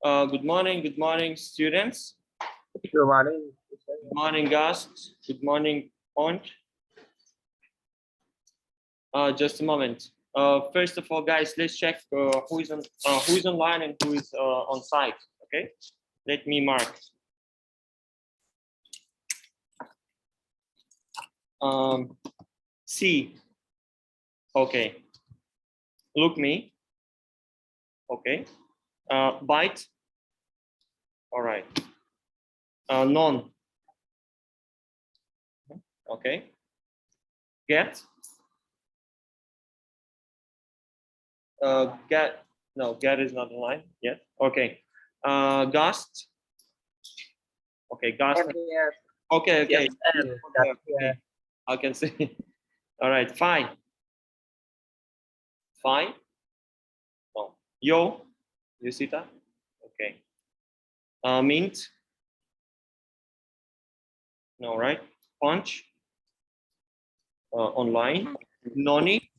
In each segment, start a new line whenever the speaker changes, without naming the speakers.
Good morning, students.
Good morning.
Good morning, guests. Good morning, Pont. Just a moment. First of all, guys, let's check who is online and who is on site. Okay, let me mark. C. Okay. Look me. Okay. Byte. All right. None. Okay. Get. Get is not online yet. Okay. Gust. Okay, Gust. Okay.
Yes,
Okay. I can see. All right. Fine. Fine. Oh. Yo. You see that? Okay. Mint. No, right? Punch. Online. Noni.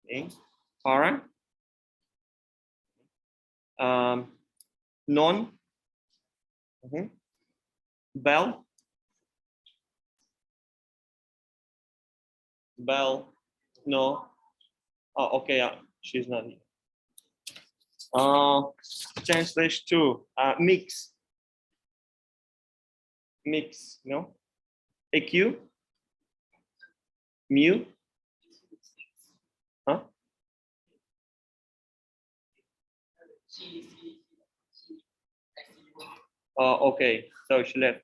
Okay. Para. Non. Bell. Bell. No. Oh, okay. She's not here. 10/2. Mix. Mix. No. AQ. Mu. Huh? Okay. So she left.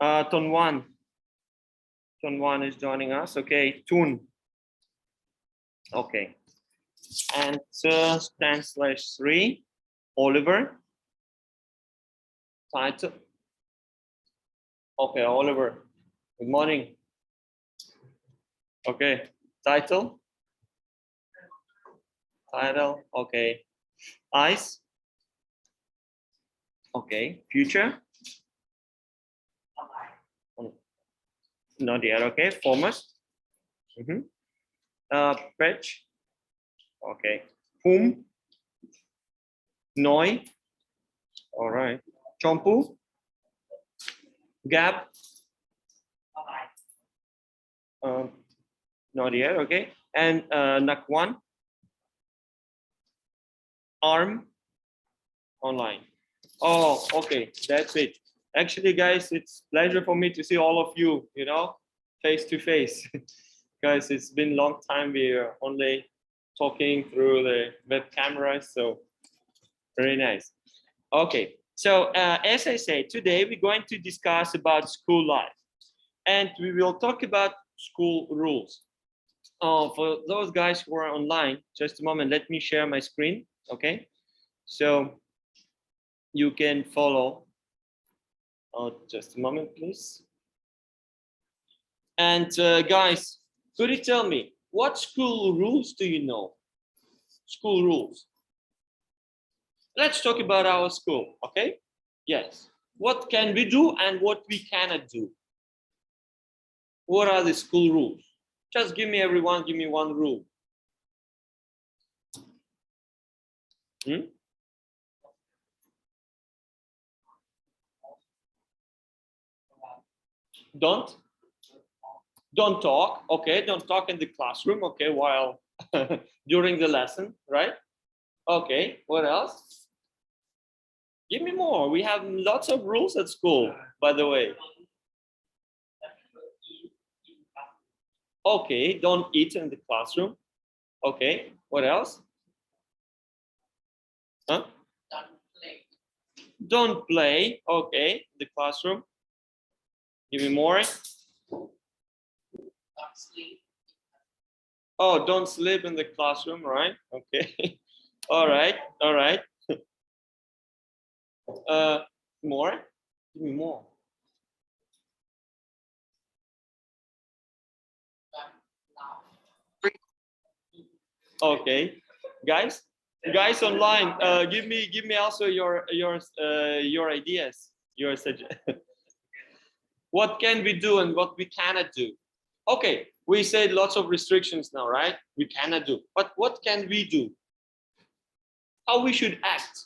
Ton one. Ton one is joining us. Okay. Tun. Okay. And 10/3. Oliver. Title. Okay, Oliver. Good morning. Okay. Title. Title. Okay. Eyes. Okay. Future. Not yet. Okay. Format. Patch. Okay. Whom. Noi. All right. Chompu. Gap. Not yet. Okay. And Nakwan. Arm. Online. Oh, okay. That's it. Actually, guys, it's a pleasure for me to see all of you, face to face. Guys, it's been a long time. We are only talking through the web camera, so very nice. Okay, so as I said, today we're going to discuss about school life, and we will talk about school rules. For those guys who are online, just a moment, let me share my screen, okay? So you can follow. Just a moment, please. And guys, could you tell me what school rules do you know? School rules. Let's talk about our school, okay? Yes. What can we do and what we cannot do? What are the school rules? Just give me one rule. Don't talk. Okay, don't talk in the classroom. Okay, while during the lesson, right? Okay, what else? Give me more. We have lots of rules at school, by the way. Okay, don't eat in the classroom. Okay, what else? Huh? Don't play. Okay, the classroom. Give me more. Don't sleep. Oh, don't sleep in the classroom, right? Okay. All right. More? Give me more. Okay, guys online, give me also your ideas, your suggestions. What can we do and what we cannot do? Okay, We said lots of restrictions now, right? We cannot do. But what can we do? How we should act?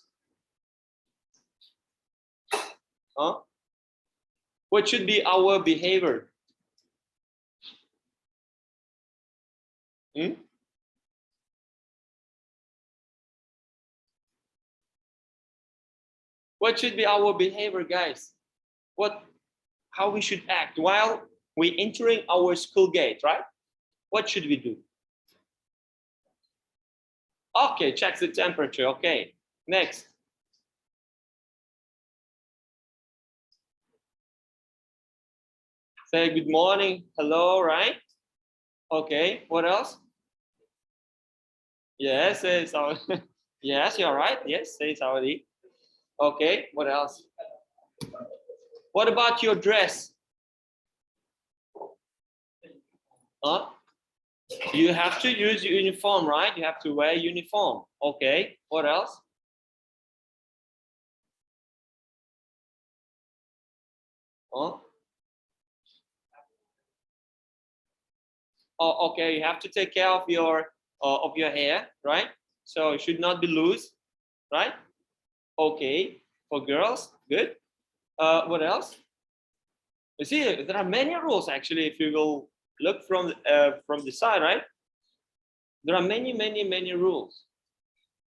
Huh? What should be our behavior? Hmm? What should be our behavior, guys? How we should act while we entering our school gate, right? What should we do? Okay, check the temperature. Okay, next. Say good morning, hello, right? Okay, what else? Yes, say sorry. Yes, you're right. Yes, say sorry. Okay, what else? What about your dress? Huh? You have to use your uniform, right? You have to wear uniform. Okay, what else? Huh? Oh, okay, you have to take care of your hair, right? So it should not be loose, right? Okay, for girls, good. What else? You see, there are many rules actually. If you will look from the side, right? There are many rules.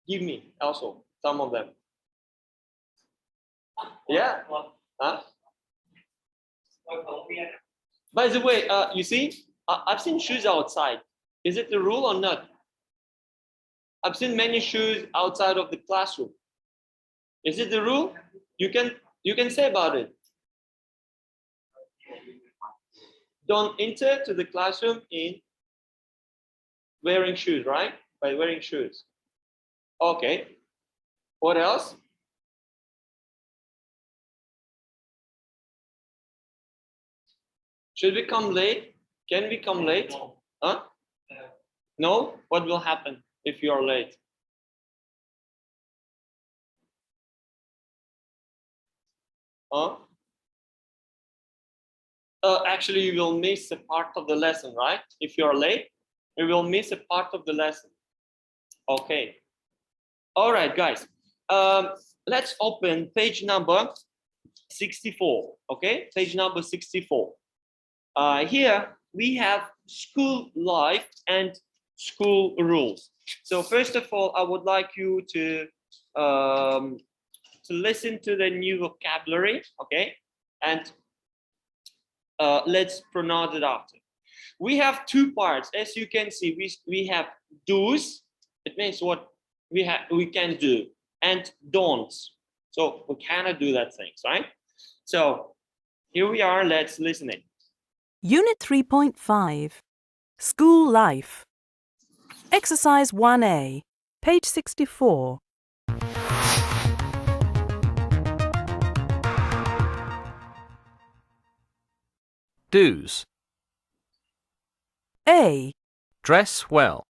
Give me also some of them. Yeah. Huh? By the way, you see, I've seen shoes outside. Is it the rule or not? I've seen many shoes outside of the classroom. Is it the rule? You can say about it. Don't enter to the classroom in wearing shoes, right? By wearing shoes. Okay. What else? Should we come late? Can we come late? Huh? No? What will happen if you are late? Huh? Actually, you will miss a part of the lesson, right? If you're late, you will miss a part of the lesson. Okay. All right, guys. Um, let's open page number 64. Okay, page number 64. Here we have school life and school rules. So first of all, I would like you to listen to the new vocabulary, okay, and let's pronounce it after. We have two parts, as you can see. We have do's. It means what we can do, and don'ts. So we cannot do that things, right? So here we are. Let's listen it.
Unit 3.5 School Life. Exercise 1A, page 64.
Do's.
A,
Dress well.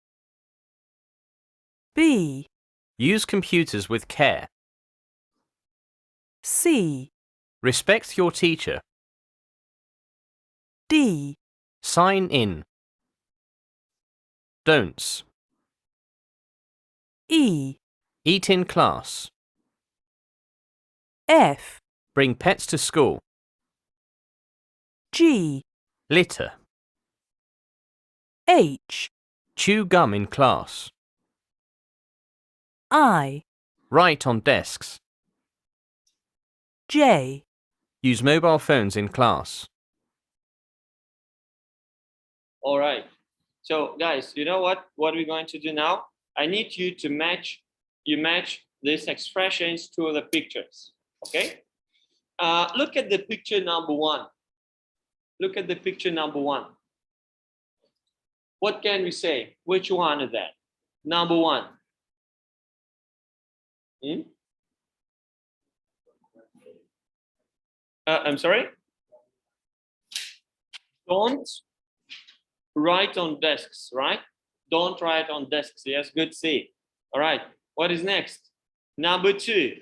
B,
Use computers with care.
C,
Respect your teacher.
D,
Sign in. Don'ts.
E,
Eat in class.
F,
Bring pets to school.
G,
Litter.
H,
Chew gum in class.
I,
Write on desks.
J.
Use mobile phones in class.
All right. So guys, you know what we're going to do now? I need you to match these expressions to the pictures. Okay. Look at the picture number one. Look at the picture number one. What can we say? Which one is that? Number one. I'm sorry? Don't write on desks, right? Don't write on desks. Yes, good see. All right. What is next? Number two.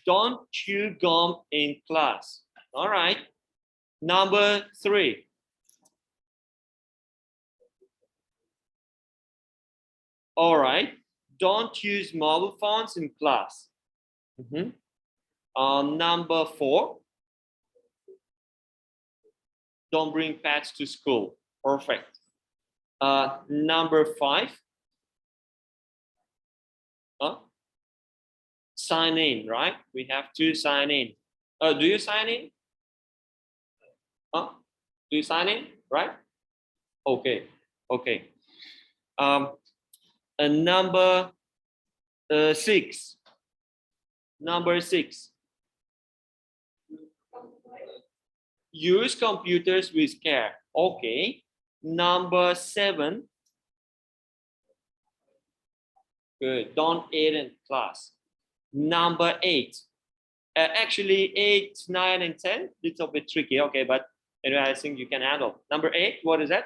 Don't chew gum in class. All right. Number 3. All right. Don't use mobile phones in class. Number 4. Don't bring pets to school. Perfect. Number 5. Sign in, right? We have to sign in. Do you sign in? Do you sign in, right? Okay, okay. And number 6. Number 6. Use computers with care. Okay. Number 7. Good. Don't eat in class. Number 8. Actually, 8, 9, and 10, little bit tricky. Okay, but anyway, I think you can handle. Number 8, what is that?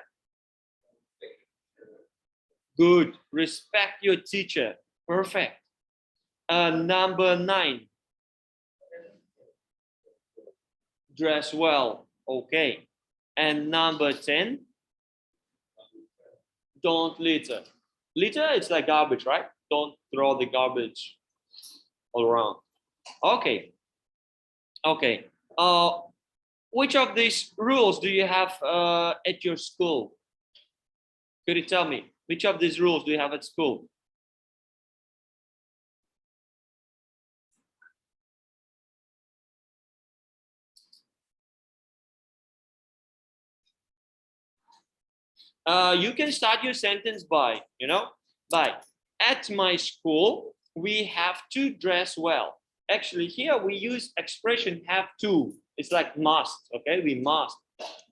Good. Respect your teacher. Perfect. Number 9. Dress well. Okay. And number 10. Don't litter. Litter, it's like garbage, right? Don't throw the garbage all around. Okay. Okay. Which of these rules do you have at your school? Could you tell me? Which of these rules do you have at school? You can start your sentence by, at my school, we have to dress well. Actually, here we use expression have to. It's like must, okay? We must.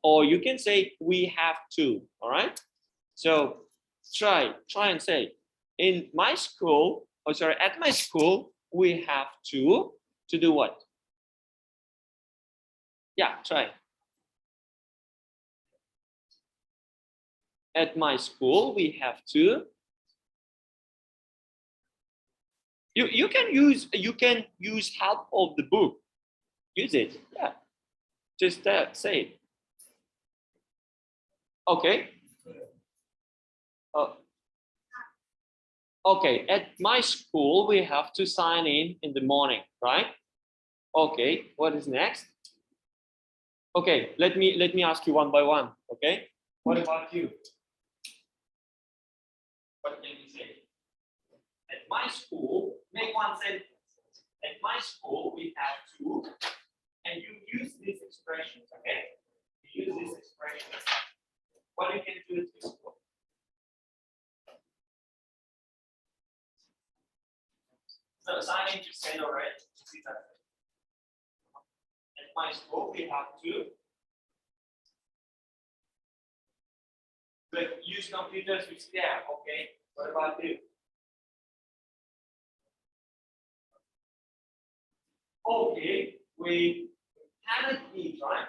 Or you can say we have to, all right? So try and say, in my school, at my school, we have to do what? Yeah, try. At my school, we have to. You can use help of the book. Use it. Yeah. Just say it. Okay. Okay. At my school, we have to sign in the morning, right? Okay. What is next? Okay. Let me ask you one by one. Okay. What about you? What can you say? At my school, make one sentence. At my school, we have to, and you use these expressions, okay? You use these expressions. What you can do at your school? So signing to say already. At my school, we have to. But use computers with care, okay? What about you? Okay, we cannot eat, right?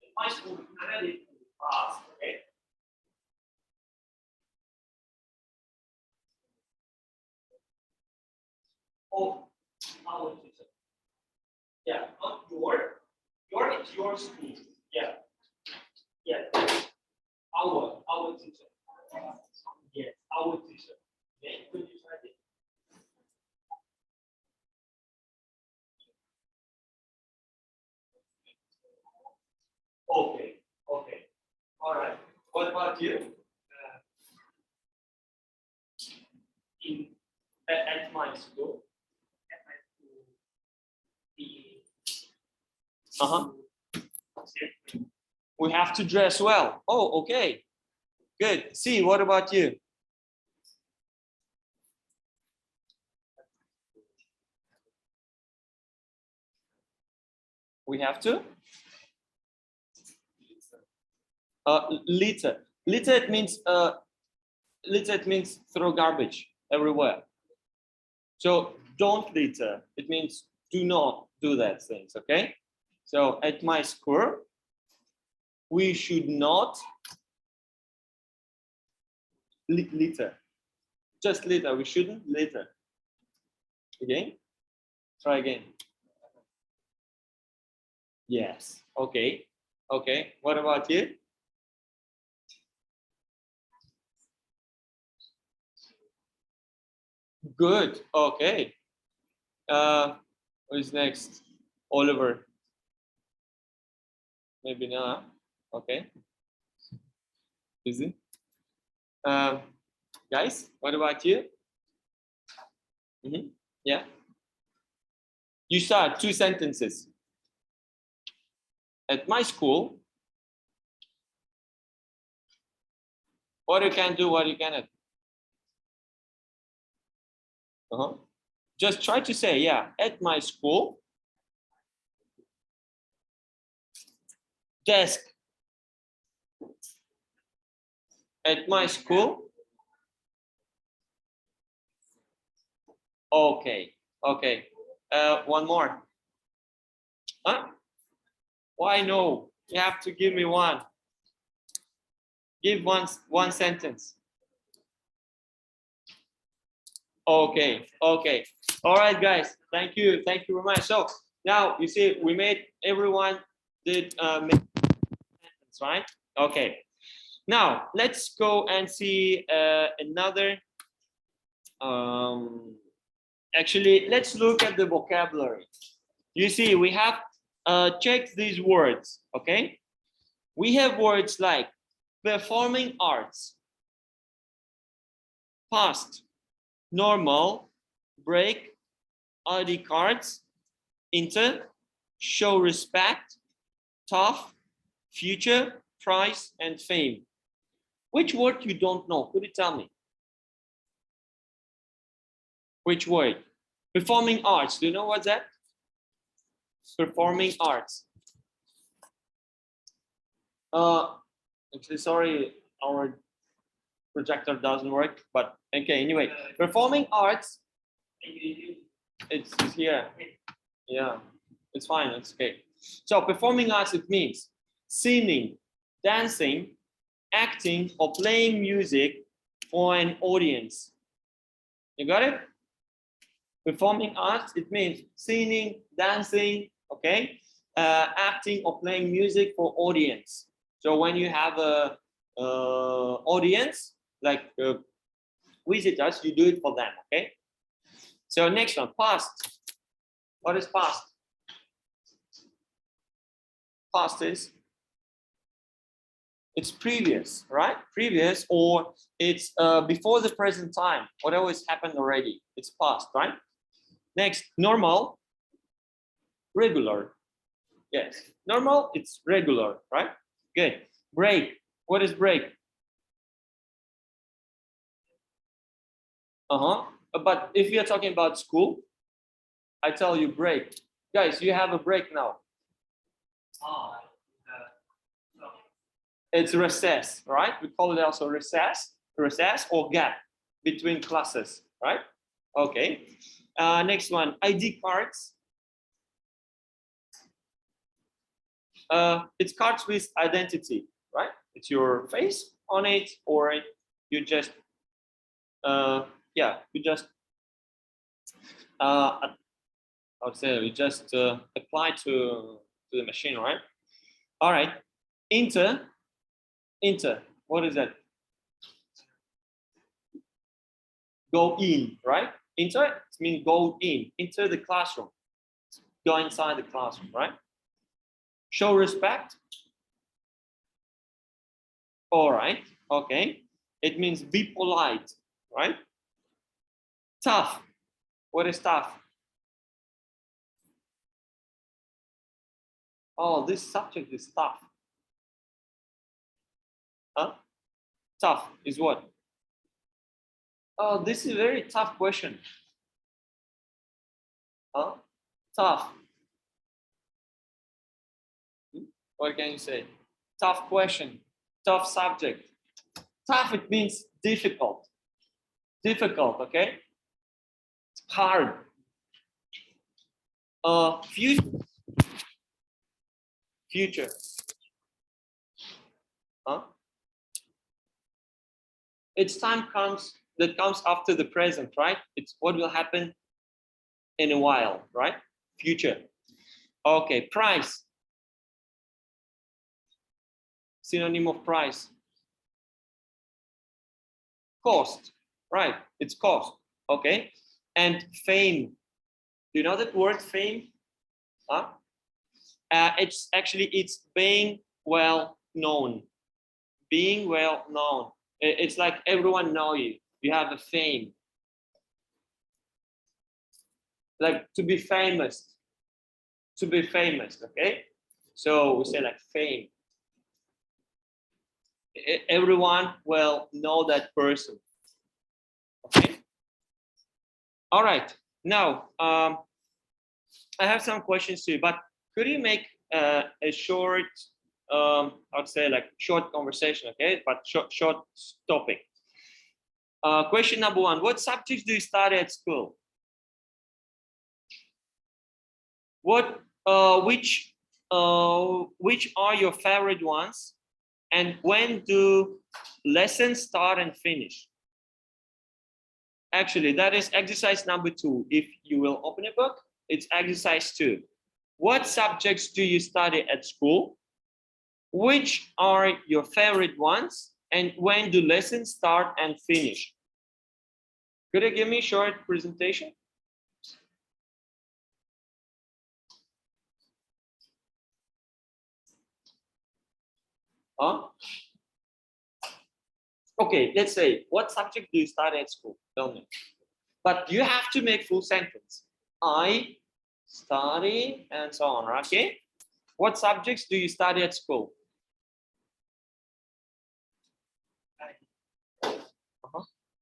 In my school, we cannot eat in class, okay? Oh, our teacher. Yeah, not your it's your school. Yeah. Yeah. Our teacher. Yes, our teacher. Okay, could you try it? Okay, okay. All right. What about you? At my school. We have to dress well. Oh, okay. Good. See, what about you? We have to? Litter. Litter it means throw garbage everywhere. So don't litter. It means do not do that things, okay? So at my school, we should not litter. Just litter. We shouldn't litter. Again? Try again. Yes. Okay. Okay, what about you? Good. Okay. Who is next? Oliver. Maybe not. Okay. Busy. Guys, what about you? Yeah. You start 2 sentences. At my school, what you can do, what you cannot. Just try to say, yeah, at my school, desk. At my school. Okay, okay. One more. Huh? Why no? You have to give me one. Give one sentence. Okay, okay. All right, guys. Thank you very much. So now you see, we made everyone did make sentence, right? Okay. Now let's go and see another. Actually, let's look at the vocabulary. You see, we have checked these words. Okay, we have words like performing arts, past, normal, break, ID cards, inter, show respect, tough, future, price, and fame. Which word you don't know? Could you tell me? Which word? Performing arts. Do you know what's that? Performing arts. Actually, sorry, our projector doesn't work, but okay, anyway, performing arts, it's here. Yeah, it's fine, it's okay. So performing arts, it means singing, dancing, acting, or playing music for an audience. You got it? Performing arts, it means singing, dancing, okay, acting or playing music for audience. So when you have a audience, like visitors, you do it for them, okay? So next one, past. What is past? Past is, it's previous, right? Previous, or it's before the present time, whatever has happened already, it's past, right? Next, normal, regular. Yes, normal, it's regular, right? Good. Break. What is break? But if you're talking about school, I tell you break. Guys, you have a break now. It's recess, right? We call it also recess or gap between classes, right? Okay. Next one, ID cards. It's cards with identity, right? It's your face on it, or you just, yeah, you just, I would say you just apply to the machine, right? All right. Enter. What is that? Go in, right? Enter means go in. Enter the classroom. Go inside the classroom, right? Show respect. All right. Okay. It means be polite, right? Tough. What is tough? Oh, this subject is tough. Huh? Tough is what? Oh, this is a very tough question. Huh? Tough. What can you say? Tough question. Tough subject. Tough, it means difficult. Difficult, okay? Hard. Future. Future. Huh? It's time comes that comes after the present, right? It's what will happen in a while, right? Future. Okay, price. Synonym of price. Cost, right? It's cost, okay? And fame. Do you know that word fame? Huh? It's being well known. Being well known. It's like everyone know you. You have a fame. Like to be famous. To be famous, okay? So we say like fame. Everyone will know that person. Okay. All right. Now, I have some questions to you, but could you make a short, I'd say like short conversation, okay? But short topic. Question number one: what subjects do you study at school? Which are your favorite ones? And when do lessons start and finish? Actually, that is exercise number 2. If you will open a book, it's exercise 2. What subjects do you study at school? Which are your favorite ones? And when do lessons start and finish? Could you give me a short presentation? Huh? Okay, let's say, what subject do you study at school? Tell me. But you have to make full sentence. I study and so on, okay? What subjects do you study at school?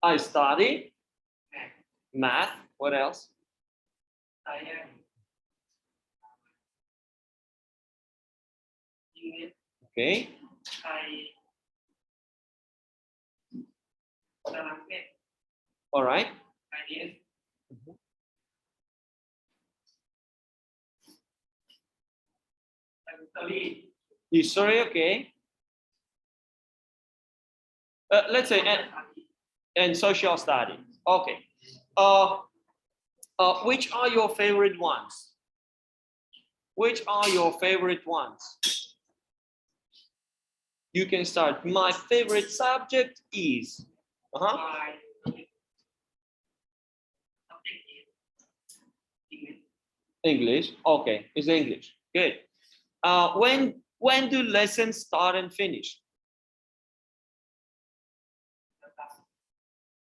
I study math. What else? Okay. All right. History, okay. Let's say and social study. Okay. Which are your favorite ones? Which are your favorite ones? You can start. My favorite subject is. English. Okay, it's English. Good. When do lessons start and finish?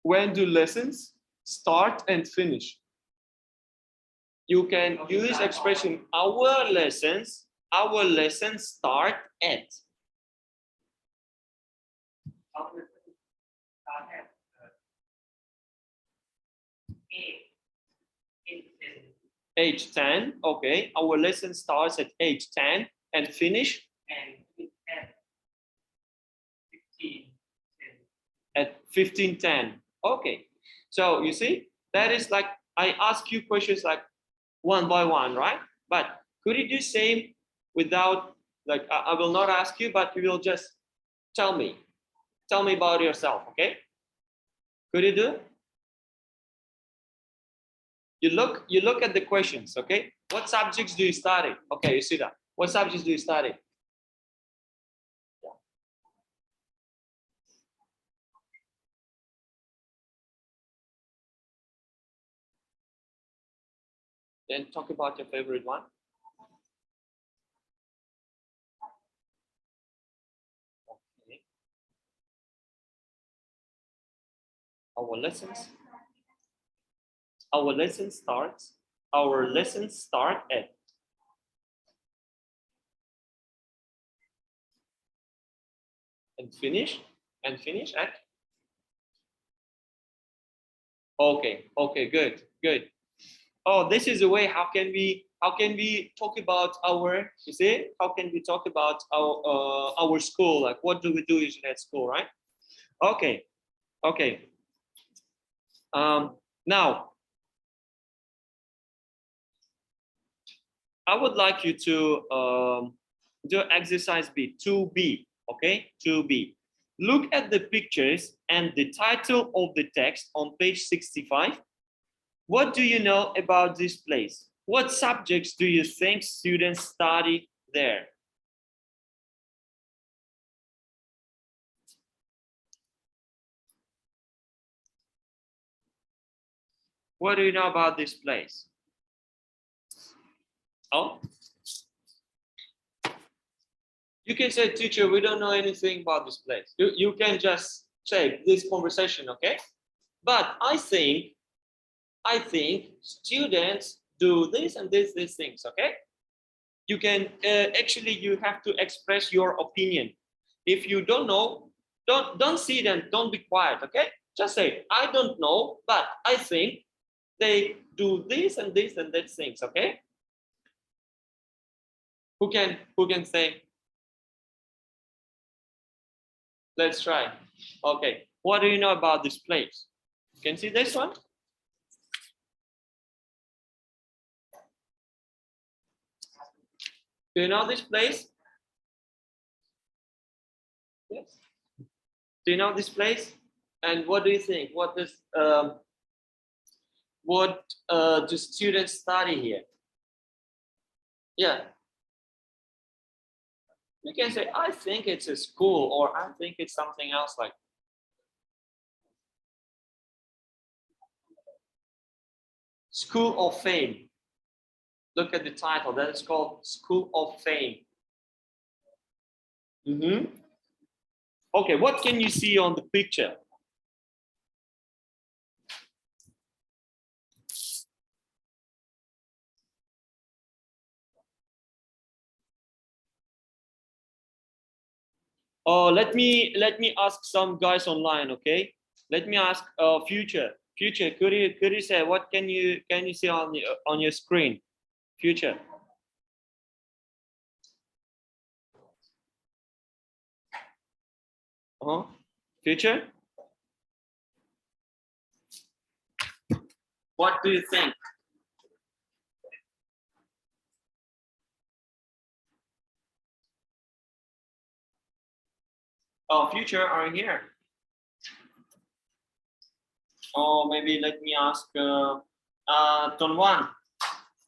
When do lessons start and finish? You can use expression our lessons start at. Age 10, okay. Our lesson starts at age 10 and finish at 15:10. Okay. So you see, that is like I ask you questions like one by one, right? But could you do same without like I will not ask you, but you will just tell me about yourself, okay? Could you do? You look at the questions, okay? What subjects do you study? Okay, you see that. What subjects do you study? Then talk about your favorite one. Okay. Our lessons start at and finish at. Okay, good. Oh, this is a way how can we talk about our, you see, how can we talk about our school, like what do we do usually at school, right? Okay. Now I would like you to do exercise B, 2B, okay? 2B. Look at the pictures and the title of the text on page 65. What do you know about this place? What subjects do you think students study there? What do you know about this place? Oh, you can say, teacher, we don't know anything about this place. You can just check this conversation, okay? But I think students do this and these things, okay? You can actually, you have to express your opinion. If you don't know, don't sit and don't be quiet, okay? Just say, I don't know, but I think they do this and these things, okay? Who can say? Let's try. Okay, what do you know about this place? You can see this one? Do you know this place? Yes. Do you know this place? And what do you think? What do students study here? Yeah. You can say, I think it's a school, or I think it's something else like. School of Fame. Look at the title. That is called School of Fame. Okay, what can you see on the picture? Oh, let me ask some guys online, okay? Let me ask Future. Future, could you say what can you see on your screen? Future. Future. What do you think? Oh, Future, are you here? Oh, maybe let me ask Tonwan.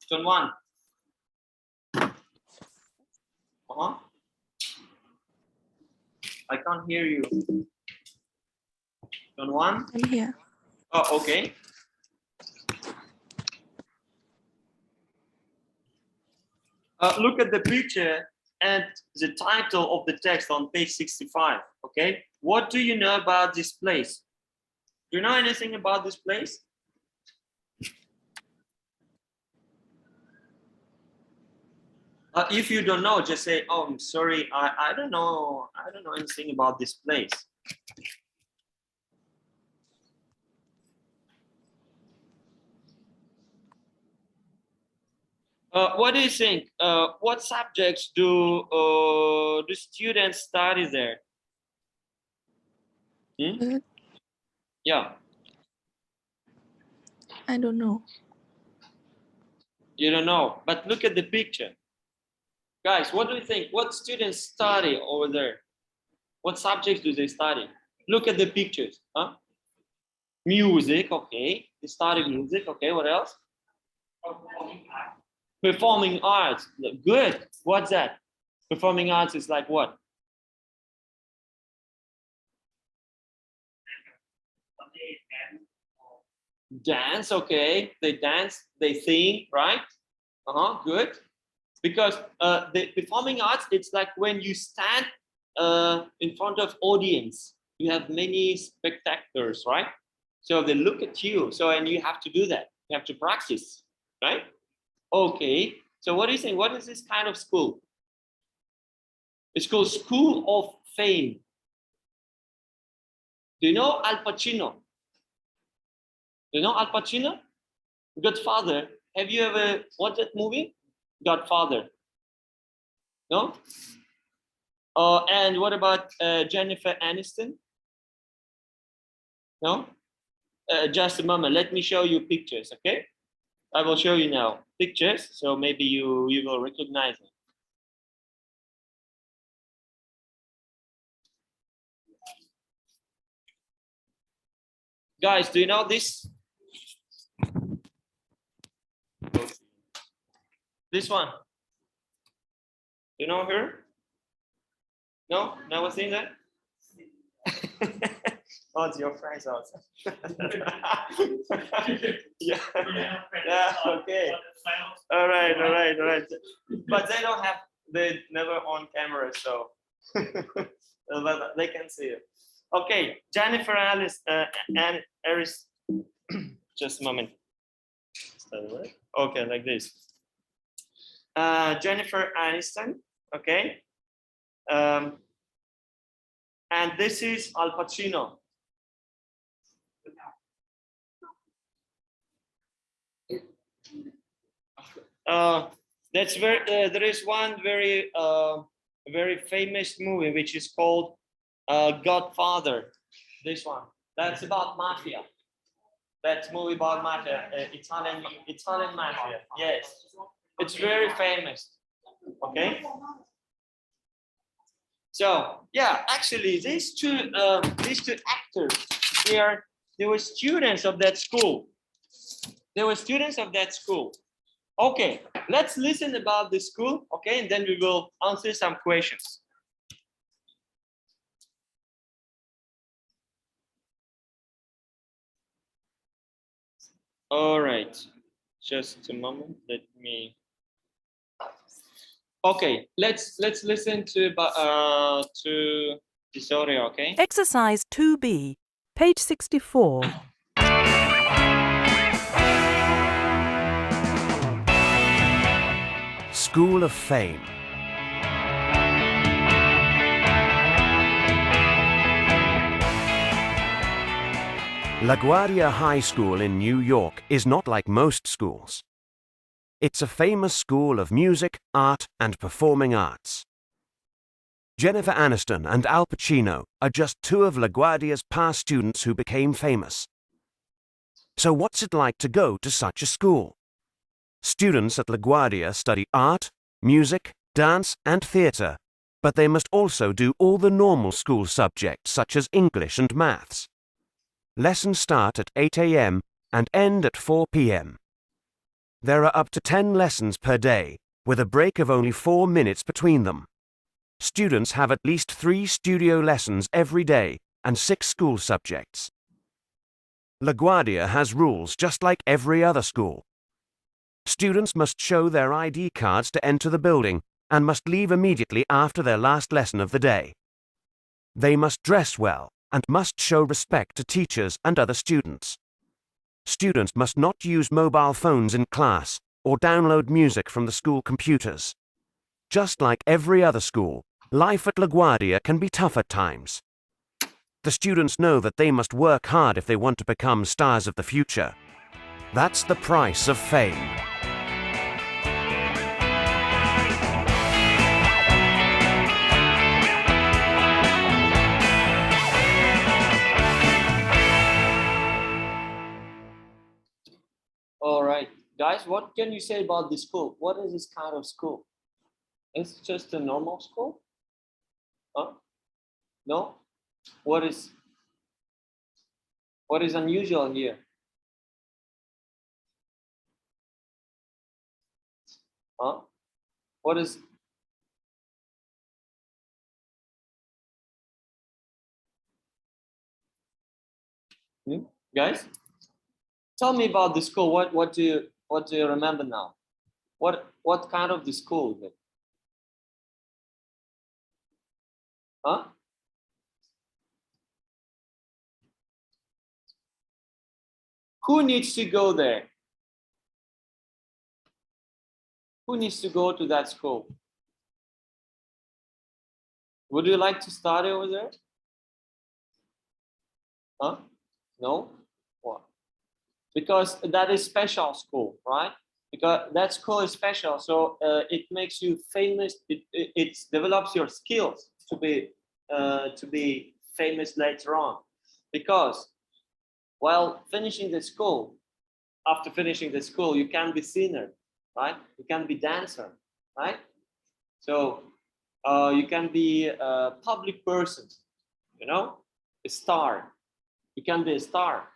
Tonwan. I can't hear you. Tonwan?
I'm here.
Oh, okay. Look at the picture and the title of the text on page 65, okay? What do you know about this place? Do you know anything about this place? If you don't know, just say, oh, I'm sorry, I don't know anything about this place. What do you think? What subjects do the students study there? Yeah.
I don't know.
You don't know, but look at the picture. Guys, what do you think? What students study over there? What subjects do they study? Look at the pictures. Huh? Music, okay. They study music, okay. What else? Performing arts. Good. What's that? Performing arts is like what? Dance, okay. They dance, they sing, right? Good. Because the performing arts, it's like when you stand in front of audience, you have many spectators, right? So they look at you. So, and you have to do that. You have to practice, right? Okay. So what do you think? What is this kind of school? It's called School of Fame. Do you know Al Pacino? Do you know Al Pacino? Godfather. Have you ever watched that movie? Godfather. No? And what about Jennifer Aniston? No? Just a moment. Let me show you pictures, okay? I will show you now pictures, so maybe you will recognize them. Guys, do you know this? This one. Do you know her? No? Never seen that? Oh, it's your friends also. Yeah. Yeah. Okay. All right. All right. All right. But they don't have. They never on camera, so but they can see it. Okay, Jennifer Alice and Eris. Just a moment. Is that right? Okay, like this. Jennifer Aniston. Okay. And this is Al Pacino. That's very. There is one very famous movie which is called Godfather. This one. That's about mafia. That's movie about mafia. Italian mafia. Yes, it's very famous. Okay. So yeah, actually, these two actors, they were students of that school. They were students of that school. Okay, let's listen about the school, okay, and then we will answer some questions. All right, just a moment. Let me. Okay, let's listen to this audio, okay?
Exercise 2B, page 64.
School of Fame. LaGuardia High School in New York is not like most schools. It's a famous school of music, art, and performing arts. Jennifer Aniston and Al Pacino are just two of LaGuardia's past students who became famous. So what's it like to go to such a school? Students at LaGuardia study art, music, dance, and theatre, but they must also do all the normal school subjects such as English and maths. Lessons start at 8 a.m. and end at 4 p.m. There are up to 10 lessons per day, with a break of only 4 minutes between them. Students have at least 3 studio lessons every day and 6 school subjects. LaGuardia has rules just like every other school. Students must show their ID cards to enter the building and must leave immediately after their last lesson of the day. They must dress well and must show respect to teachers and other students. Students must not use mobile phones in class or download music from the school computers. Just like every other school, life at LaGuardia can be tough at times. The students know that they must work hard if they want to become stars of the future. That's the price of fame.
All right, guys, what can you say about this school? What is this kind of school? It's just a normal school? Huh? No? What is unusual here? Huh? What is guys? Tell me about the school. What do you remember now? What kind of the school is it? Huh? Who needs to go there? Who needs to go to that school? Would you like to study over there? Huh? No? What? Because that is special school, right? Because that school is special, so it makes you famous. It develops your skills to be famous later on. Because while finishing the school, after finishing the school, you can be singer, right? You can be dancer, right? So you can be a public person, you know, a star. You can be a star.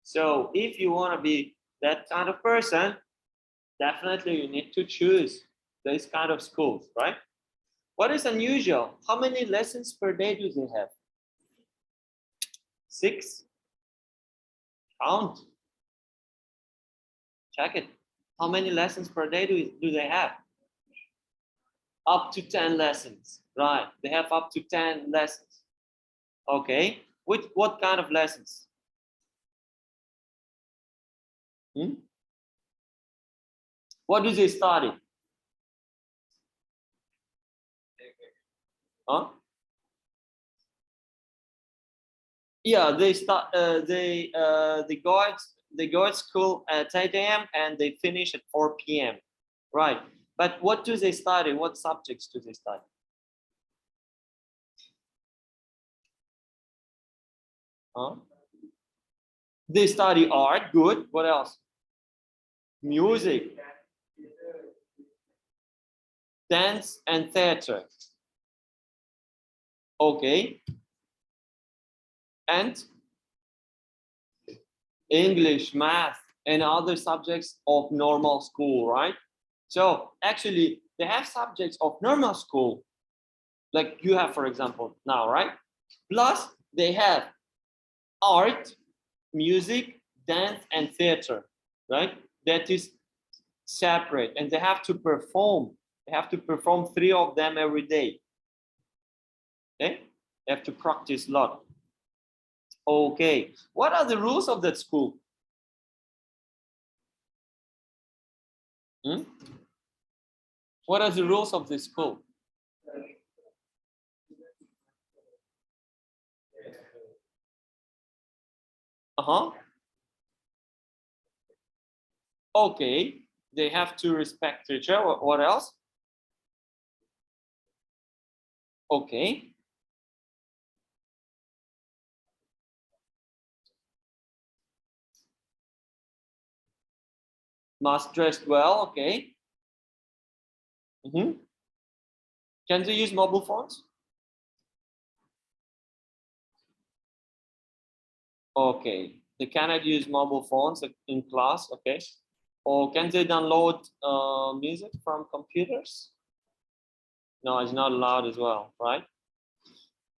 So if you want to be that kind of person, definitely you need to choose this kind of schools, right? What is unusual? How many lessons per day do they have? 6? Count. Check it. How many lessons per day do they have? Up to 10 lessons. Right. They have up to 10 lessons. Okay. What kind of lessons? What do they study? Huh? Yeah, they go at school at 8 a.m. and they finish at 4 p.m. Right. But what do they study? What subjects do they study? Huh? They study art. Good. What else? Music, dance, and theater. Okay. And English, math, and other subjects of normal school, right? So actually, they have subjects of normal school, like you have, for example, now, right? Plus, they have art, music, dance, and theater, right? That is separate, and they have to perform. They have to perform 3 of them every day. Okay, they have to practice a lot. Okay, what are the rules of that school? What are the rules of this school? Okay, they have to respect each other. What else? Okay. Must dress well. Okay. Can they use mobile phones? Okay, they cannot use mobile phones in class. Okay. Or can they download music from computers? No, it's not allowed as well, right?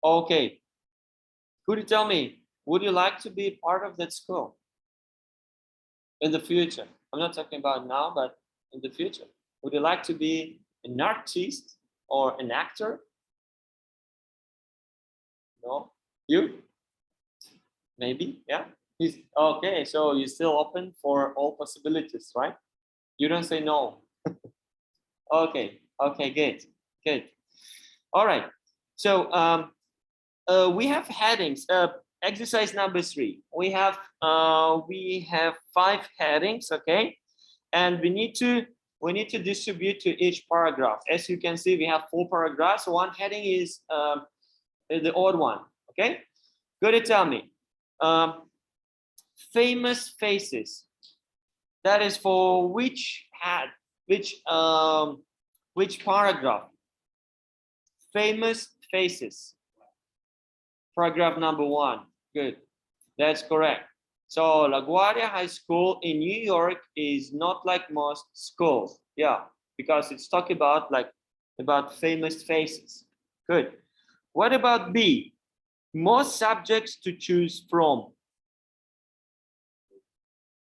Okay. Could you tell me, would you like to be part of that school in the future? I'm not talking about now, but in the future. Would you like to be an artist or an actor? No? You? Maybe, yeah? Okay, so you're still open for all possibilities, right? You don't say no. Okay, good, good. All right, so we have headings. Exercise number 3. We have 5 headings, okay? And we need to distribute to each paragraph. As you can see, we have 4 paragraphs. One heading is the odd one, okay? Go to tell me. Famous faces. That is for which paragraph? Famous faces. Paragraph number 1. Good. That's correct. So LaGuardia High School in New York is not like most schools. Yeah, because it's talking about famous faces. Good. What about B? More subjects to choose from.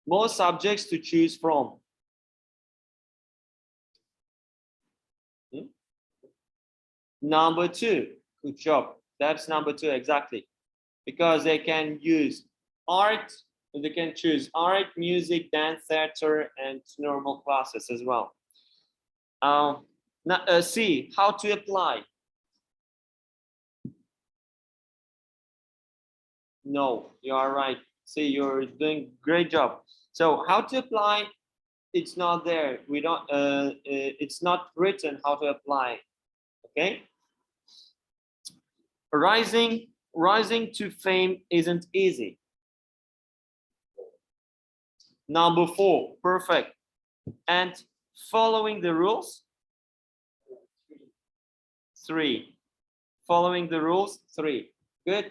More subjects to choose from. Number 2. Good job. That's number 2 exactly. Because they can use art, they can choose art, music, dance, theater, and normal classes as well. C, how to apply. No, you are right. See, you're doing great job. So how to apply, it's not there. We don't, it's not written how to apply, okay? Rising to fame isn't easy. Number 4, perfect. And following the rules, 3. Following the rules, 3. Good, guys.